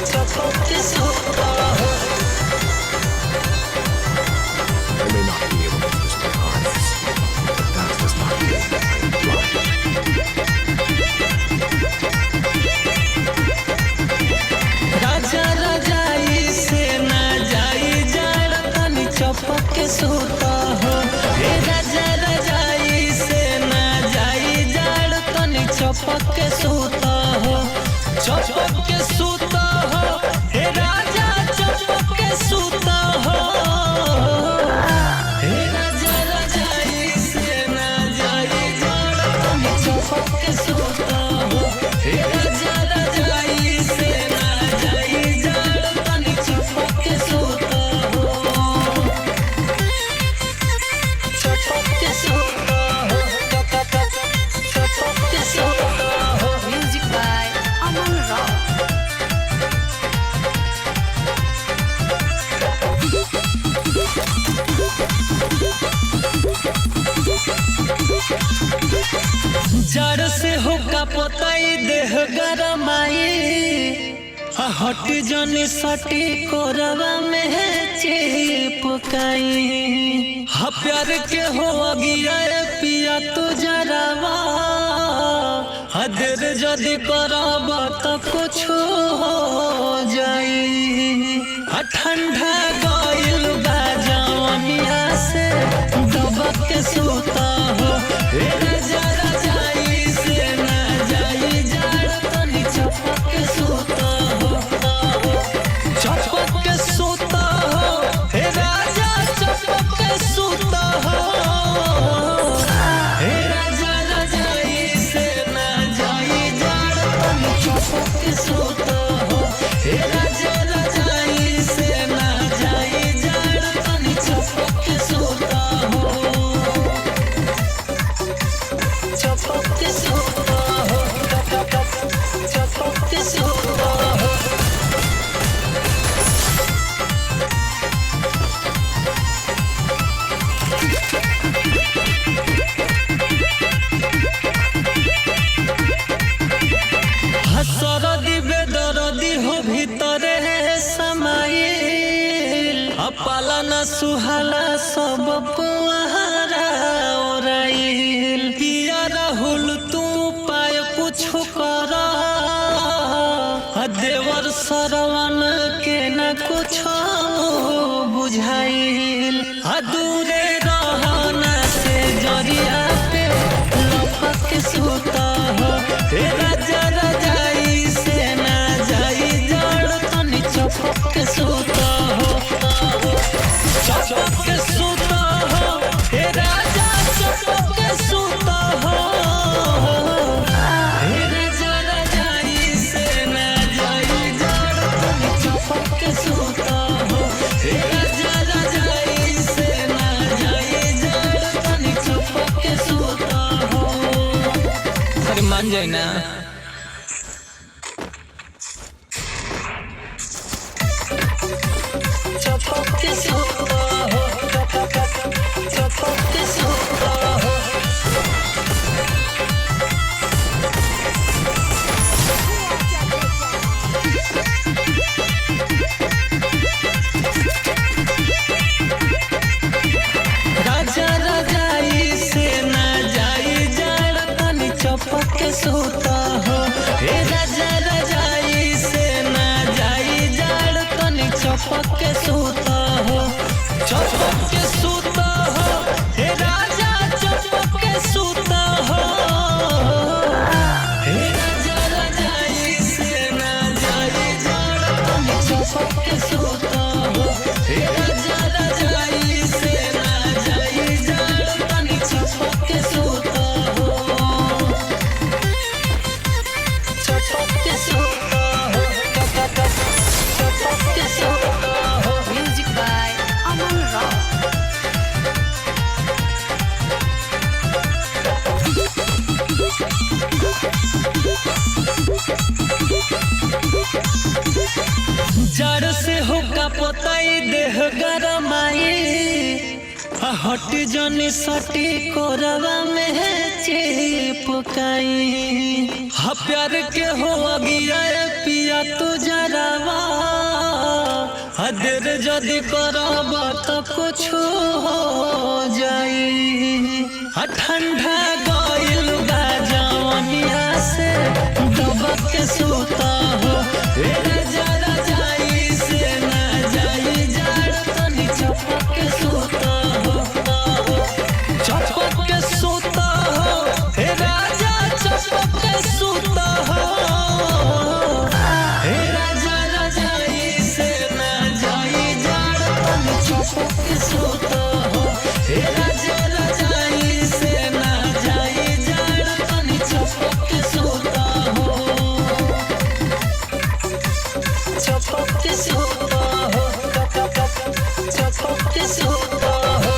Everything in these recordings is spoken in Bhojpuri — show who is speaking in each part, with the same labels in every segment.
Speaker 1: I may not be able to use my eyes, but that does not mean I am blind.
Speaker 2: राजा रजाई से ना जाई जाड़ तनी चपक के सूता हो। हे राजा रजाई से ना जाई जाड़ तनी चपक के सूता हो। चपक के सूता हो हे राजा चपक के सूता हो। हे राजा रजाई से ना जाई जाड़ तनी चपक के सूता हो। हे राजा रजाई से ना जाई जाड़ तनी चपक के सूता हो। चपक के सूता हो। चपक के सूता हो।
Speaker 3: Music by Aman Rao.
Speaker 2: जड़ से होका पोताई देह गरमाई हट जनी सटी कोरवा में चिपकाई। हा प्यार के हो गया पिया तू जरावा हदर जदि करब तो कुछ हो जाई। ठंडा गइल बा जवनिया से दबक के सूता हो। हे राजा रजाई से ना जाई जाड़ तनी चपक के सूता हो। चपक के सूता हो हे राजा चपक के सूता हो। हे राजा रजाई से ना जाई जाड़ तनी चपक के सूता हो। हे राजा रजाई से ना जाई जाड़ तनी चपक के सूता हो। चपक के सूता हो। चपक के सूता हो। हसरदी बेदरदी हो भीतरे समाइल अपाला न सुहाला सब पुआरा ओराइल। पिया राहुल तू पाय कुछ कर देवर सरवन के न कुछ बुझाइल। दूरे रहना से जरिया पे लपक के सूता हो। हे राजा रजाई से ना जाई जाड़ तनी चपक के सूता हो। चपक के सूता हो हे राजा चपक के सूता हो। हे राजा रजाई से ना जाई जाड़ तनी चपक के सूता हो। हे राजा रजाई से ना जाई जाड़ तनी चपक के सूता हो। अरे मान जाए ना। चपक के सूता हो। चपक के सूता हो। राजा रजाई से ना जाई जाड़ तनी चपक के सूता हो। हे राजा रजाई से ना जाई जाड़ तनी चपक के सूता हो। चपक के सूता हो हे राजा चपक के सूता हो। हे राजा रजाई से ना जाई जाड़ तनी चपक के सूता हो। हे राजा रजाई से ना जाई जाड़ तनी चपक के सूता हो। चपक के सूता हो। चपक के सूता हो।
Speaker 3: Music by Aman Rao.
Speaker 2: जड़ से होका पोताई देह गरमाई हट जनी सटी कोरवा में चिपकाई। हा प्यार के हो गया पिया तू जरावा देर जदि करब तो कुछ हो जाई। ठंडा गइल बा जवनिया से दबा के सुता हो। राजा रजाई से ना जाई जाड़ तनी चपक के सुता हो। चपक के सुता हो हे राजा, चपक के सुता हो। हे राजा रजाई से ना जाई जाड़ तनी चपक के सुता हो। हे राजा रजाई से ना जाई जाड़ तनी चपक के सुता हो। चपक के सुता हो, चपक के सुता हो।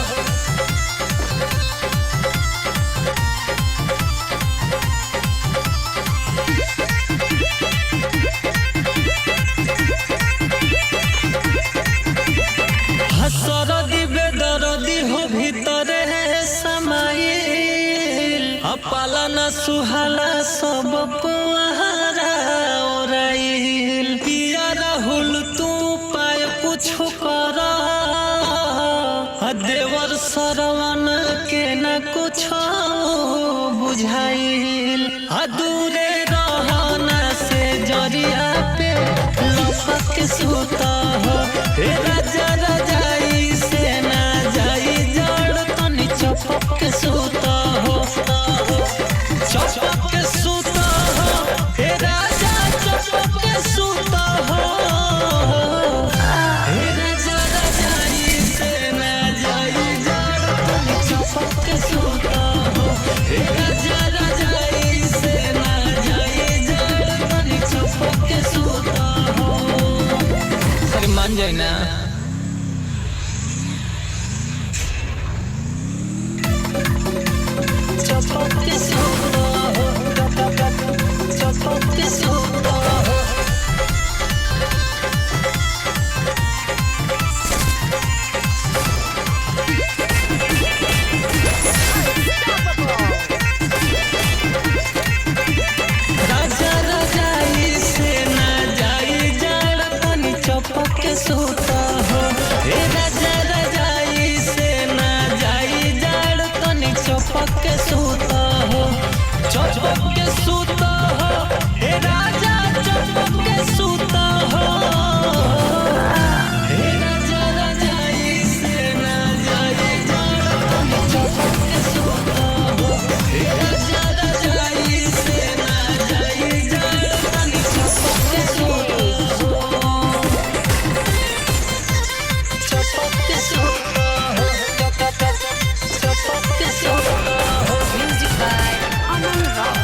Speaker 2: सरदी बेदर्दी हो भीतरे समाइल। पालन सुहाला सब पुआरा ओराइल। पिया राहुल तू पाय कुछ कर, देवर सरवन के न कुछ बुझाइल। दूरे रहना से जरिया पे लपक के सुता हो। हे राजा रजाई से ना जाई जड़ तनी चपक के सुता हो। चपक के सुता हो हे राजा, चपक के सुता हो। हे राजा रजाई से ना जाई जड़ तनी चपक के सुता हो। हे राजा रजाई से ना जाई जड़ तनी चपक के सुता हो। अरे मान जाए ना। चपक के सुता हो, चपक के सुता हो। राजा रजाई से ना जाई जाड़ तनी चपक के सुता हो। हे राजा रजाई से ना जाई जाड़ तनी चपक के सुता हो। चपक के सुता हो हे राजा, चपक के सुता हो। हे राजा रजाई से ना जाई जाड़ तनी चपक के सुता हो। हे राजा रजाई से ना जाई जाड़ तनी चपक के सुता हो। चपक के सुता हो, चपक के सुता हो।
Speaker 3: Music by Aman Rock.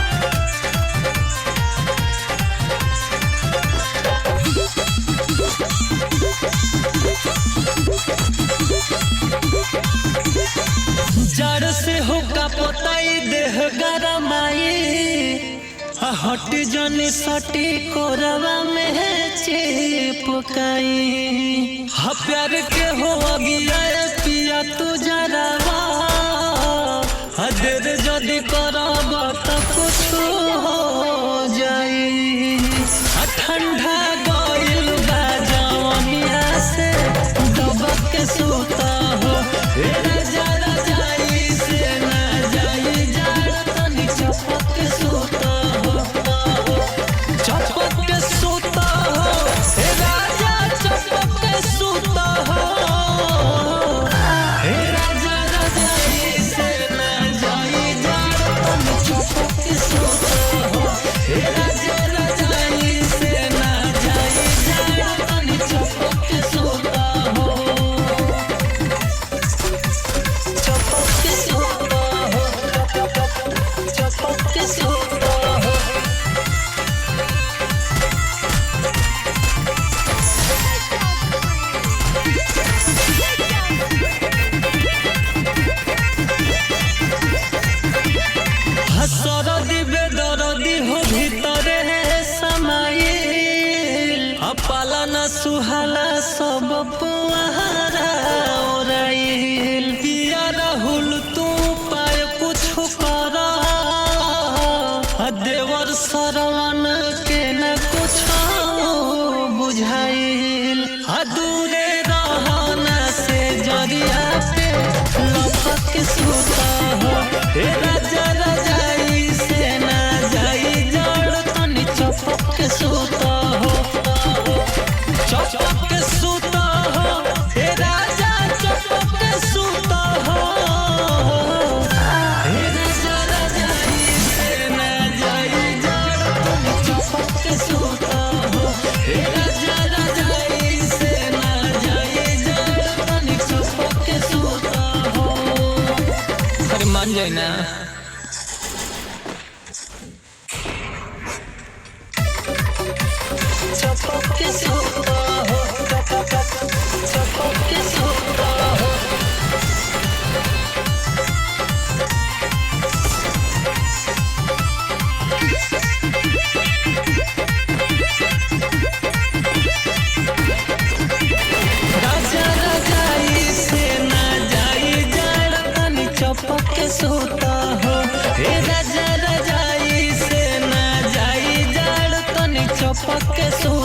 Speaker 2: जड़ से हो का पोताई देह गरमाई। हट जनी सटी कोरवा में चिपकाई। प्यार के हो अगिया पिया तू जरावा। देर जदि करब तो कुछ हो जाई। ठंडा गइल बा जवनिया से दबक के सुता हो। हे राजा रजाई से ना जाई जाड़ तनी चपक के सुता हो। चपक के सुता हो हे राजा, चपक के सुता हो। हे राजा रजाई से ना जाई जाड़ तनी चपक के सुता हो। हे राजा रजाई से ना जाई जाड़ तनी चपक के सुता हो। चपक के सुता हो, चपक के सुता हो। सरदी बेदर्दी हो भीतरे समाइल। पालन सुहाला सब पुआरा ओराइल। पिया राहुल तू पाय कुछ कर, देवर सरवन के न कुछ बुझाइल। दूरे जाए ना। चपक के सोता हो, चपक के सोता हो। राजा रजाई से ना जाई जाड़ तनी चपक के सोता हो। हे राजा रजाई से ना जाई जाड़ तनी चपक के सोता